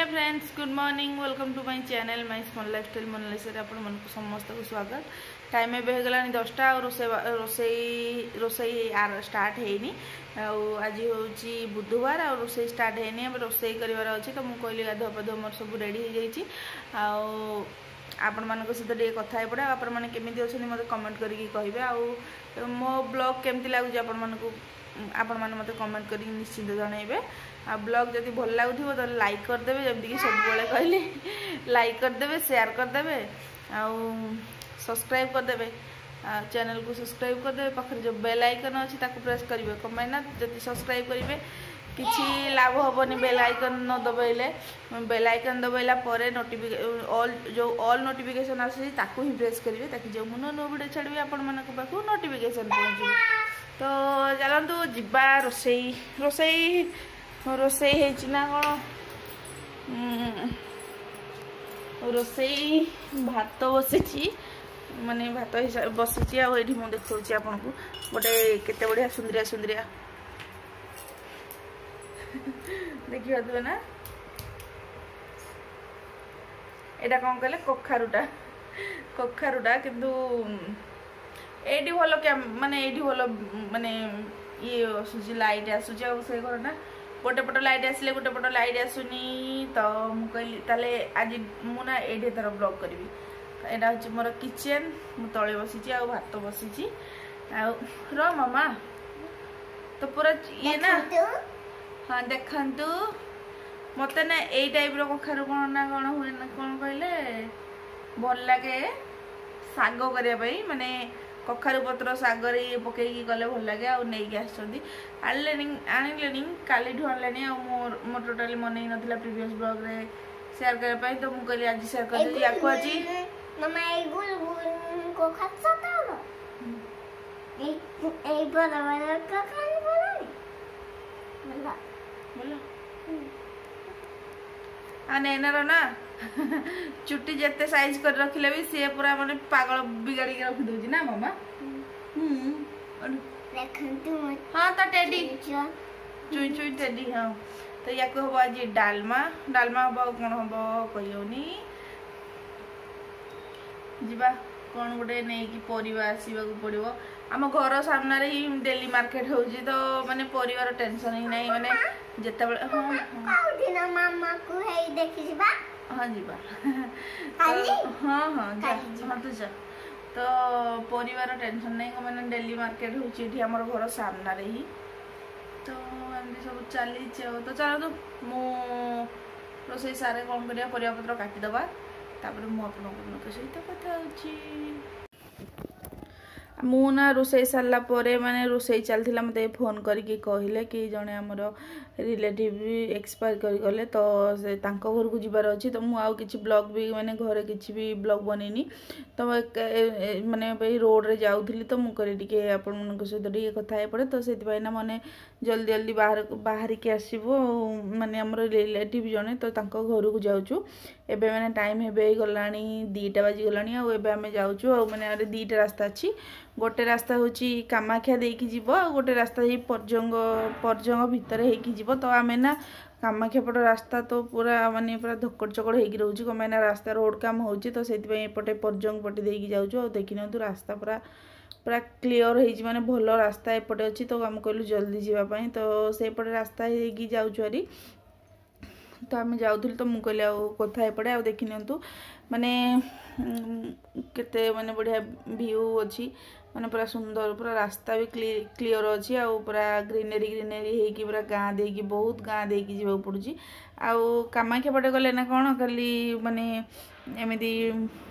Friends good morning welcome to my channel my small lifestyle Monalisa आपण मन को समस्त को स्वागत। टाइम एबे हो गलानी 10टा और रोसई स्टार्ट हेनी। आज होची बुधवार और रोसई स्टार्ट हेनी। अब रोसई करिवार अछि तो मु कहली गाधो पधो मोर सब रेडी हो जाईची। आपण मानक सहित टे कथा पड़े आपण माने केमिति अछनी मते कमेंट करके कहबे। आ मो ब्लॉग केमति लागु आपण मानक आपण माने मते कमेंट करके निश्चित जणाइबे। आ ब्लॉग जदि भल लगुथिबो तो लाइक कर देबे, जमति कि सब बेले कहली लाइक कर देबे, शेयर कर देबे, आ सब्सक्राइब कर देबे, चैनल को सब्सक्राइब कर देबे। पाखर जो बेल आइकन अछि ताको प्रेस करिवे। कमाइना जदि सब्सक्राइब करिवे किछि लाभ होबनी। बेल आइकन न दबाइले, बेल आइकन दबाइला परे नोटिफिकेशन ऑल नोटिफिकेशन आसी ताको ही प्रेस करिवे ताकि जो मुनो नो वीडियो छाड़बे आपण मानक पाखु नोटिफिकेशन पहुंचे। तो चलंतु जिबा रोसई रोसई ना कौन रोसई भात बसी माने भात बसी आ देखा आपन को गोटे केते बढ़िया सुंदरिया सुंदरिया देखिए ना। एटा कौन कहले कखारुटा किंतु एडी भल क्या माने एडी भल माने ये आसूची लाइट आसूची से घर ना गोटे पट लाइट आसिले गोटे पट लाइट आसुनी। तो मु कहली ताले आज मु ना एडी तरह ब्लॉग करी। एटा हচ্ছে मोर किचन, मु तळे बसीची आ भात बसीची आ रो मामा तो पूरा ये ना। हाँ देखंतु मते ना एई टाइप रो कखारु कोन ना कोन हुए ना कोन कहले भल लागे साग करिया पई। माने कखारु पत्र सागर ये पकईकी गले भल लगे। आ नहीं आनिले काली ठू आनलानी। मोर टोटाली मन ही नथिला प्रीवियस ब्लॉग रे शेयर करबा। तो मु कहली आज शेयर कर दे याको आज मम्मा ए गुल को खत्सा था ए बड़ा वाला का खाने बोला बोला आने एनारो ना चुट्टी जेते साइज कर रखिले भी से पूरा माने पागल बिगाड़ी के रख दोजी ना मामा। देखंतु हां ता टेडी चुई चुई टेडी। हां तो याको हबो आज डालमा हबो कोन हबो कहियोनी जिबा कोन गुटे नै कि परिवा आसीबा को पड़िबो। आम घर सामने रे ही डेली मार्केट होजी तो माने परिवार टेंशन ही नहीं। माने जेते बेले हां दिन मामा को हे देखि जिबा। हाँ जीवा खाली हाँ हाँ हाँ तो जा तो परिवार टेंशन नहीं को मैंने डेली मार्केट होची हमर घर सामना रे ही। तो एमती सब चली तो चलो तो मु रोसई सारे कौन करिया परिया पत्र काटी दबा तापर मु आपन सहित कथा होची। मु ना रोसई सारा परे माने रोसई चलथिला मते फोन करके कहले कि जने हमर रिलेटिव एक्सपायर कर गले तो से तांको घर को जिबार अछि। तो मु आउ किछि ब्लॉग भी माने घरे किछि भी ब्लॉग बनेनी। तो माने भाई रोड रे जाउथली तो मु करे टिके आपन मन को सहित टिके कथा हे पड़े। तो सेति भाई ना माने जल्दी जल्दी बाहर के आसीबो माने हमर रिलेटिव जने तो तांको घर को जाउछु। एबे माने टाइम हेबे गलानी 2टा बाजी गलानी। आ एबे हमें जाउछु आ माने आरे 2टा रास्ता अछि। गोटे रास्ता होची कामाख्या देकी जीवो आ गोटे रास्ता ही परजंग भितर हेकी जीवो। तो आमे ना कामाख्या पट रास्ता तो पूरा माने पूरा धक्कड़ चक्कड़ हेकी रहउची कमे ना रास्ता रोड काम होची। तो सेति पय एपटे परजंग पटे देकी जाउछु। आ देखिनतु रास्ता पूरा क्लियर हेजी माने भलो रास्ता एपटे अछि। तो हम कहलु जल्दी जीवा पय तो से पटे रास्ता हेकी जाउछु हरी। तो आम जाऊँ तो मु कहली कथा एपटे आ देखिनियंतु माने केते माने बढ़िया व्यू अच्छी माने पूरा सुंदर पूरा रास्ता भी क्लियर अच्छी आ पूरा ग्रीनरी हेकी पूरा गाँ देकी बहुत गाँ देकी जीवा पड़ुची। आउ कामाख्या पटे गले ना कौन खाली माने एमती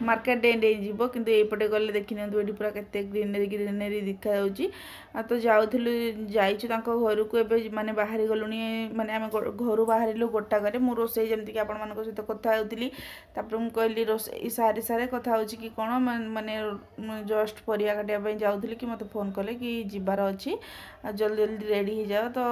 मार्केट डे जीवो किंतु एपटे गले देखिनियंतु एठी पूरा केते ग्रीनरी दिखा जाउची। आ तो जाउथलु जाइछु तांको घर को एबे माने बाहरी गलुनी माने आमे घर बाहरिलु गोटा करे मु रोसई जेमति कि आपण मानको सहित कथा होतिली। तापर मु कहली रोसई सारे कथा होची कि कोन माने जस्ट परिया काटिया पय जाउथली कि मते फोन कले कि जिबार अछि जल्दी जल्दी रेडी हो जाओ। तो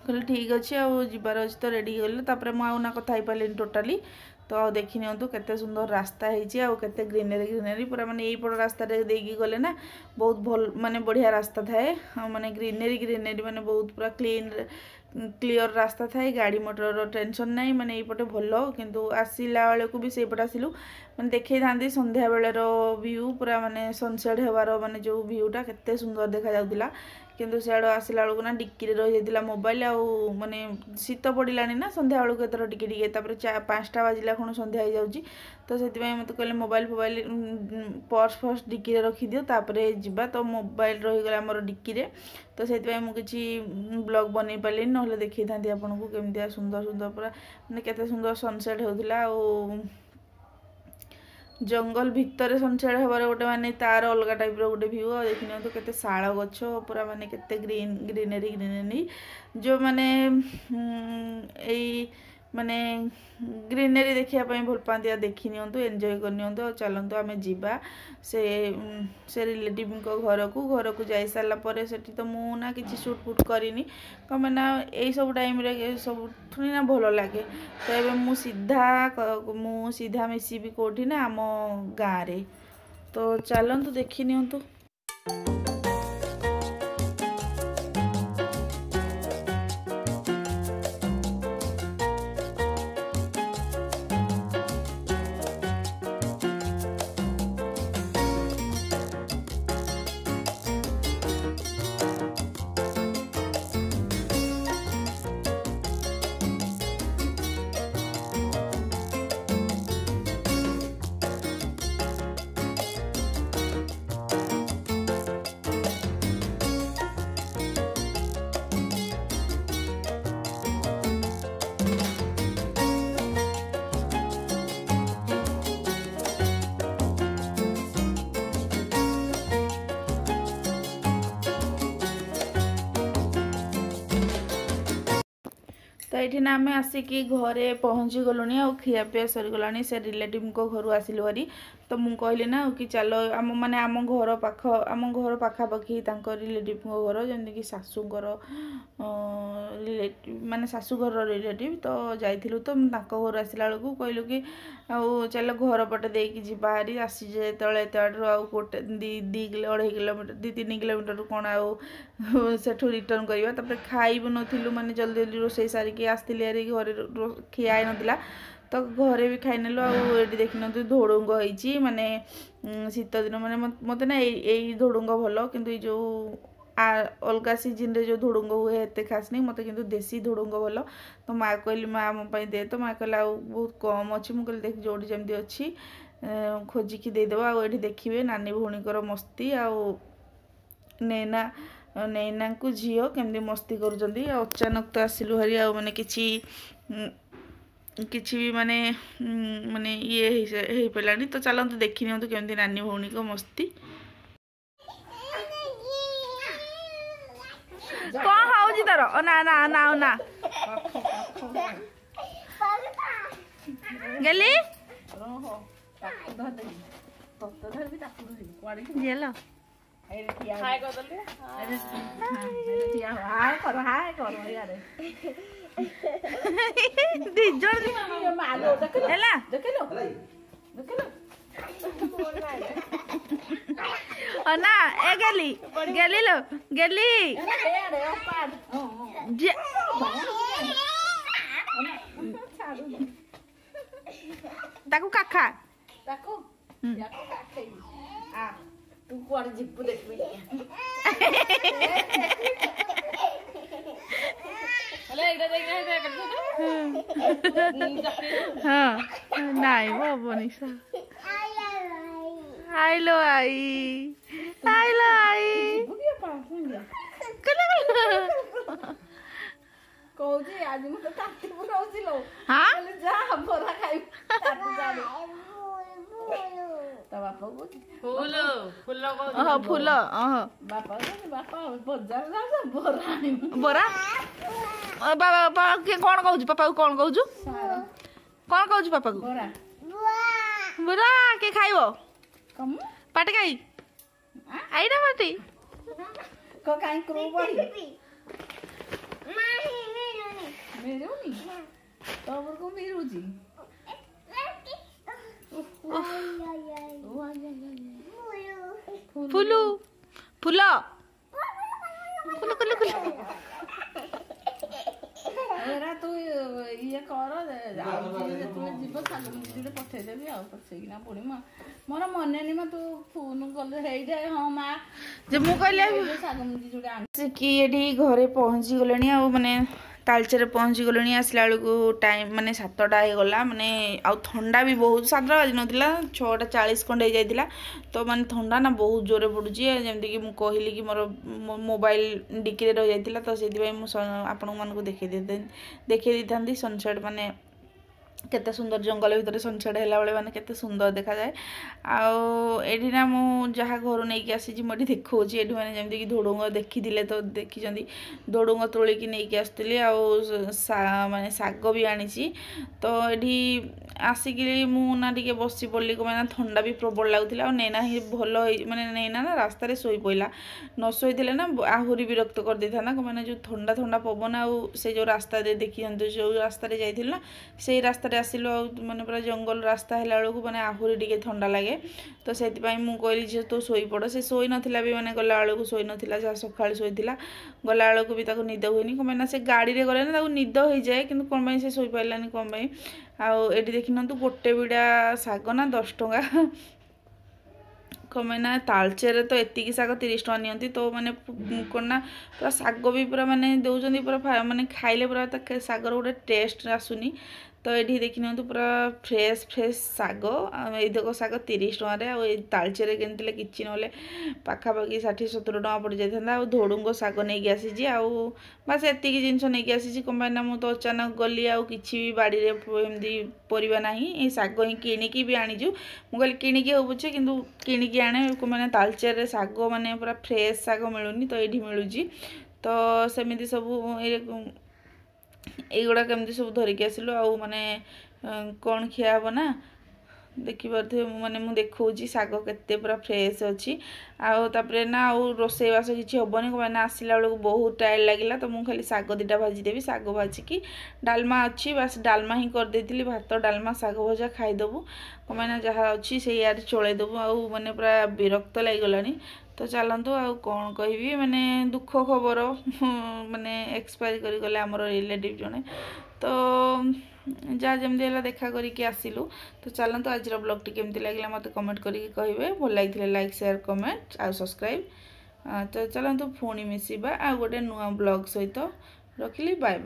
कहले ठीक अच्छे आ जिबार अच्छे तो रेडी गले। तापर मु आउना कथा ही पाली टोटाली। तो देखी नियंतु केते सुंदर रास्ता हेची आ केते ग्रीनरी पूरा माने एई पड़ रास्ता रे देकी गले ना बहुत भल माने बढ़िया रास्ता थाए माने ग्रीनरी माने बहुत पूरा क्लीयर रास्ता थाए गाड़ी मटर टेंशन नहीं माने एपटे भल किंतु आसिला बेले को भी सेपटे आसिलु माने देखई थांती संध्या बेलर व्यू पूरा माने सनसेट हेबार माने जो व्यूटा केते सुंदर देखा जाउतिला किंतु सियाड़ आसला बेलू ना डिक्की रही जाता मोबाइल आउ माने शीत पड़ानी ना संध्या बेलू एथर टिके टिके तापर 5टा बाजिला खुण संध्या हो जाऊँगी तो से मत कहले मोबाइल फोबाइल पर्स फर्स डिक्की रखी दियो तापरे जिबा तो मोबाइल रहीगला आमर डिक्की रे तो से मुझे ब्लॉग बन पारे ना देखी था आपको केमती सुंदर सुंदर पूरा मैंने केते सुंदर सनसेट होता जंगल भितर सनसेट हबार गोटे माने तार अलग टाइप गोटे व्यू देखी तो केते शाल गछ पूरा माने केते ग्रीनरी ग्रीनरी जो माने माने ग्रीनरी देखिया भल पाती देखी नियंतु एंजॉय करनियंतु और चलतु आमे जीवा से रिलेटिव घर को जाई सारा पर सेठी तो मु ना किसी शूट फुट करिनी कम ना यही सब टाइम रे सब थोड़ी ना भल लगे तो ये मु सीधा मिसिबी कोठी ना आम गाँव रे तो चलतु देखी नियंतु। तो ये ना आम आसिकी घरे पहुँची गलुनी आ खियापिया सरीगला से रिलेटिव घर आसिलु भारी तो मुझे कहली ना कि चलो आम माने आम घर पाखापाखी रिलेटिव घर जमी कि शाशुर रिलेटिव माने शाशुघर रिलेटिव तो जाइलु तो घर आसला बेलू कहलु कि आउ चलो घर पटे देकी जीवा हारी आसी जो एत आउ गोटे 2-2.5 किलोमीटर 2-3 किलोमीटर कौन आउ सेठू रिटर्न करवा तापर खाइबु नथिलु माने जल्दी जल्दी रोसई सारिकी आसती हारी घरे खिया नथिला तो घरे भी खाई नेलु आउ देखी न धोड़ुंग होइची माने शीत दिन माने मत ना यही धोड़ुंग भल किंतु जो अलगा सीजन रे जो धोड़ुंग हुए एते खास नहीं मत किंतु देसी धोड़ुंग भल तो माँ कहली माँ आम दे तो माँ कहला बहुत कम अच्छी मुझे देख जोड़ी जमी अच्छी खोजिकी देदेव आठ देखिए नानी भौणीकर मस्ती आउ नैना को झील केमती मस्ती करुँच अचानक तो आसिलु हरी आ माने किछि भी माने माने ये हो पारानी तो चलतु देखी नियंतु केमती नानी भौणी को मस्ती कौन हाउजी तार ना ना ना ना गली जेल हाय कर हाय कर यार दिजर मालो देखेला देखेलो ना ए गेली गेली लो गेली ताकू काखा ताकू याको काखै आ तू कुआर जिप्पु देखबी अले एकटा देखना हां नाइ बाबू निशा आइलो आई कहूची आज मत काटी पुराउची लो हां जा बोरा खाइ काटी जा ता बापा को फूल फूल को हां फूल हां बापा बजार जा बोरा बोरा बाबा के कोन कहूची पापा को कोन कहूचु कोन कहूची पापा को बोरा बोरा के खाइबो कम पाटे खाई आईना पाटी को काई क्रो बही मेरुनी तबर को मेरुजी फुलू फुला फुलू फुलू फुलू ଯେତେବେଳେ ଯିବ ଶାଗ ମଞ୍ଜି ଯୋଉଟେ ପଠେଇଦେବି ଆଉ ସେଇକିନା ପୁଣି ମୋର ମନେନି ମା ତୁ ଫୋନ୍ କଲେ ହେଇଟା ହଁ ମା ଯେ ମୁଁ କହିଲି ଶାଗ ମଞ୍ଜି ଯୋଉଟେ ଆସିକି ଏଠି ଘରେ ପହଞ୍ଚି ଗଲେଣି ଆଉ ମାନେ ତାଳଚେରରେ ପହଞ୍ଚି ଗଲେଣି ଆସିଲା ବେଳକୁ ଟାଇମ୍ ମାନେ 7ଟା ହେଇଗଲା ମାନେ ଆଉ ଥଣ୍ଡା ବି ବହୁତ 7ଟା ବାଜି ନଥିଲା 6:40 ଖଣ୍ଡେ ହେଇଯାଇଥିଲା ତ ମାନେ ଥଣ୍ଡା ନା ବହୁତ ଜୋରରେ ପଡ଼ୁଛି ଯେମିତିକି ମୁଁ କହିଲି କି ମୋର ମୋବାଇଲ ଡିକିରେ ରହିଯାଇଥିଲା ତ ସେଥିପାଇଁ ମୁଁ ଆପଣମାନଙ୍କୁ ଦେଖେଇ ଦେଇଥାନ୍ତି ସନସେଟ୍ ମାନେ କେତେ ସୁନ୍ଦର ଜଙ୍ଗଲ ଭିତରେ ସନସେଟ୍ ହେଲା ବେଳେ ମାନେ କେତେ ସୁନ୍ଦର ଦେଖାଯାଏ ଆଉ ଏଠି ନା ମୁଁ ଯାହା ଘରୁ ନେଇକି ଆସିଛି ମୁଁ ଏଠି ଦେଖାଉଛି ଏଠି ମାନେ ଯେମିତିକି ଧୋଡ଼ୁଙ୍ଗ ଦେଖିଥିଲେ ତ ଦେଖିଛନ୍ତି ଧୋଡ଼ୁଙ୍ଗ ତୋଳିକି ନେଇକି ଆସିଥିଲି ଆଉ ମାନେ ଶାଗ ବି ଆଣିଛି ତ ଏଠି ଆସିକିରି ମୁଁ ନା ଟିକେ ବସି ପଡ଼ିଲି କ'ଣ ନା ଥଣ୍ଡା ବି ପ୍ରବଳ ଲାଗୁଥିଲା ଆଉ ନେନା ହିଁ ଭଲ ମାନେ ନେନା ନା ରାସ୍ତାରେ ଶୋଇ ପଡ଼ିଲା ନ ଶୋଇଥିଲେ ନା ଆହୁରି ବିରକ୍ତ କରିଦେଇଥାନ୍ତା କ'ଣ ମାନେ ଯେଉଁ ଥଣ୍ଡା ପବନ ଆଉ ସେ ଯେଉଁ ରାସ୍ତାରେ ଦେଖିଛନ୍ତି ଯେଉଁ ରାସ୍ତାରେ ଯାଇଥିଲୁ ନା ସେଇ ରାସ୍ତାରେ ଆସିଲୁ ଆଉ ମାନେ ପୁରା ଜଙ୍ଗଲ ରାସ୍ତା ହେଲା ବେଳକୁ ମାନେ ଆହୁରି ଟିକେ ଥଣ୍ଡା ଲାଗେ ତ ସେଥିପାଇଁ ମୁଁ କହିଲି ଝିଅ ତୁ ଶୋଇପଡ଼ ସେ ଶୋଇନଥିଲା ବି ମାନେ ଗଲାବେଳକୁ ଶୋଇନଥିଲା ଯାହା ସକାଳୁ ଶୋଇଥିଲା ଗଲାବେଳକୁ ବି ତାକୁ ନିଦ ହୁଏନି କ'ଣ ପାଇଁ ନା ସେ ଗାଡ଼ିରେ ଗଲେ ନା ତାକୁ ନିଦ ହେଇଯାଏ କିନ୍ତୁ କ'ଣ ପାଇଁ ସେ ଶୋଇପାରିଲାନି କ'ଣ ପାଇଁ ଆଉ ଏଠି ଦେଖିନିଅନ୍ତୁ ଗୋଟେ ବିଡ଼ା ଶାଗ ନା 10 ଟଙ୍କା କ'ଣ ପାଇଁ ନା ତାଳଚେରରେ ତ ଏତିକି ଶାଗ 30 ଟଙ୍କା ନିଅନ୍ତି ତ ମାନେ କ'ଣ ନା ପୁରା ଶାଗ ବି ପୁରା ମାନେ ଦେଉଛନ୍ତି ପୁରା ମାନେ ଖାଇଲେ ପୁରା ଶାଗର ଗୋଟେ ଟେଷ୍ଟ ଆସୁନି ତ ଏଠି ଦେଖିନିଅନ୍ତୁ ପୁରା ଫ୍ରେଶ୍ ଶାଗ ଆଉ ଏଇତକ ଶାଗ 30 ଟଙ୍କାରେ ଆଉ ଏଇ ତାଳଚେରରେ କିଣିଥିଲେ କିଛି ନହେଲେ ପାଖାପାଖି 60-70 ଟଙ୍କା ପଡ଼ିଯାଇଥାନ୍ତା ଆଉ ଧୋଡ଼ୁଙ୍ଗ ଶାଗ ନେଇକି ଆସିଛି ଆଉ ବାସ୍ ଏତିକି ଜିନିଷ ନେଇକି ଆସିଛି କ'ଣ ପାଇଁ ନା ମୁଁ ତ ଅଚାନକ ଗଲି ଆଉ କିଛି ବି ବାଡ଼ିରେ ଏମିତି ପରିବା ନାହିଁ ଏଇ ଶାଗ ହିଁ କିଣିକି ବି ଆଣିଛୁ ମୁଁ କହିଲି କିଣିକି ହଉ ପଛେ କିନ୍ତୁ କିଣିକି ଆଣେ ମାନେ ତାଳଚେରରେ ଶାଗ ମାନେ ପୁରା ଫ୍ରେଶ୍ ଶାଗ ମିଳୁନି ତ ଏଇଠି ମିଳୁଛି ତ ସେମିତି ସବୁ এইগুଡ଼ା କେମିତି ସବୁ ଧରିକି ଆସିଲୁ ଆଉ ମାନେ କ'ଣ ଖିଆ ହେବ ନା ଦେଖିପାରୁଥିବେ ମାନେ ମୁଁ ଦେଖାଉଛି ଶାଗ କେତେ ପୁରା ଫ୍ରେଶ୍ ଅଛି ଆଉ ତାପରେ ନା ଆଉ ରୋଷେଇବାସ କିଛି ହେବନି କ'ଣ ନା ଆସିଲା ବେଳକୁ ବହୁତ ଟାୟାର୍ଡ଼ ଲାଗିଲା ତ ମୁଁ ଖାଲି ଶାଗ ଦୁଇଟା ଭାଜିଦେବି ଶାଗ ଭାଜିକି ଡାଲମା ଅଛି ବାସ୍ ଡାଲମା ହିଁ କରିଦେଇଥିଲି ଭାତ ଡାଲମା ଶାଗ ଭଜା ଖାଇଦେବୁ କ'ଣ ପାଇଁ ନା ଯାହା ଅଛି ସେଇଆଡ଼େ ଚଳେଇଦେବୁ ଆଉ ମାନେ ପୁରା ବିରକ୍ତ ଲାଗିଗଲାଣି ତ ଚାଲନ୍ତୁ ଆଉ କ'ଣ କହିବି ମାନେ ଦୁଃଖ ଖବର ମାନେ ଏକ୍ସପାୟାର କରିଗଲେ ଆମର ରିଲେଟିଭ୍ ଜଣେ ତ ଯାହା ଯେମିତି ହେଲା ଦେଖା କରିକି ଆସିଲୁ ତ ଚାଲନ୍ତୁ ଆଜିର ବ୍ଲଗ୍ଟି କେମିତି ଲାଗିଲା ମୋତେ କମେଣ୍ଟ କରିକି କହିବେ ଭଲ ଲାଗିଥିଲେ ଲାଇକ୍ ସେୟାର କମେଣ୍ଟ ଆଉ ସବସ୍କ୍ରାଇବ୍ ତ ଚାଲନ୍ତୁ ପୁଣି ମିଶିବା ଆଉ ଗୋଟେ ନୂଆ ବ୍ଲଗ୍ ସହିତ ରଖିଲି ବାଏ ବାଏ।